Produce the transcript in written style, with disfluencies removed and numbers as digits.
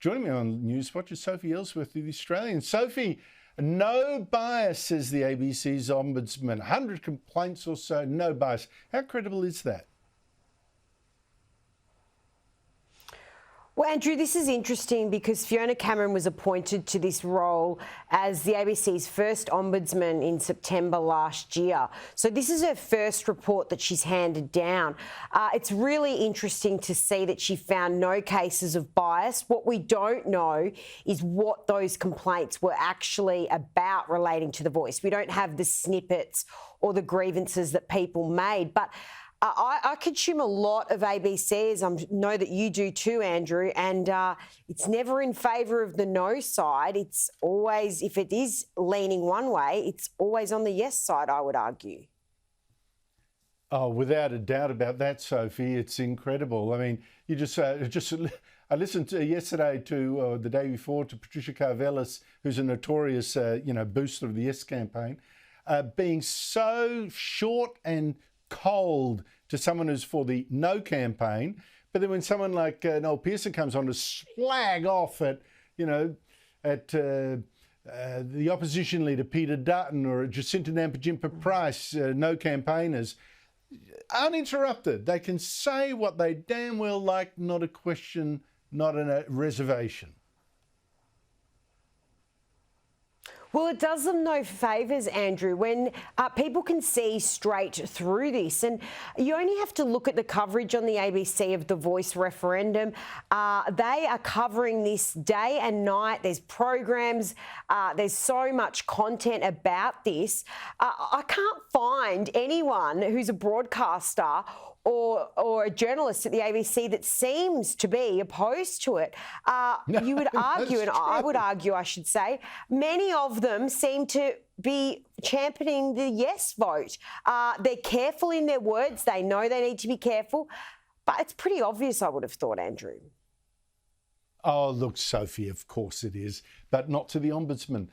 Joining me on Newswatch is Sophie Elsworth of the Australian. Sophie, no bias, says the ABC's Ombudsman. 100 complaints or so, no bias. How credible is that? Well, Andrew, this is interesting because Fiona Cameron was appointed to this role as the ABC's first ombudsman in September last year. So this is her first report that she's handed down. It's really interesting to see that she found no cases of bias. What we don't know is what those complaints were actually about relating to The Voice. We don't have the snippets or the grievances that people made. But I consume a lot of ABCs. I know that you do too, Andrew, and it's never in favour of the no side. It's always, if it is leaning one way, it's always on the yes side, I would argue. Oh, without a doubt about that, Sophie. It's incredible. I mean, I listened to yesterday to the day before to Patricia Karvelis, who's a notorious, booster of the Yes campaign, being so short and cold to someone who's for the no campaign, but then when someone like Noel Pearson comes on to slag off at the opposition leader Peter Dutton or Jacinta Nampijinpa Price, no campaigners, uninterrupted, they can say what they damn well like, not a question, not a reservation. Well, it does them no favours, Andrew, when people can see straight through this. And you only have to look at the coverage on the ABC of the Voice referendum. They are covering this day and night. There's programs. There's so much content about this. I can't find anyone who's a broadcaster or a journalist at the ABC that seems to be opposed to it. You would argue, and I would argue, I should say, many of them seem to be championing the yes vote. They're careful in their words. They know they need to be careful. But it's pretty obvious, I would have thought, Andrew. Oh, look, Sophie, of course it is, but not to the Ombudsman.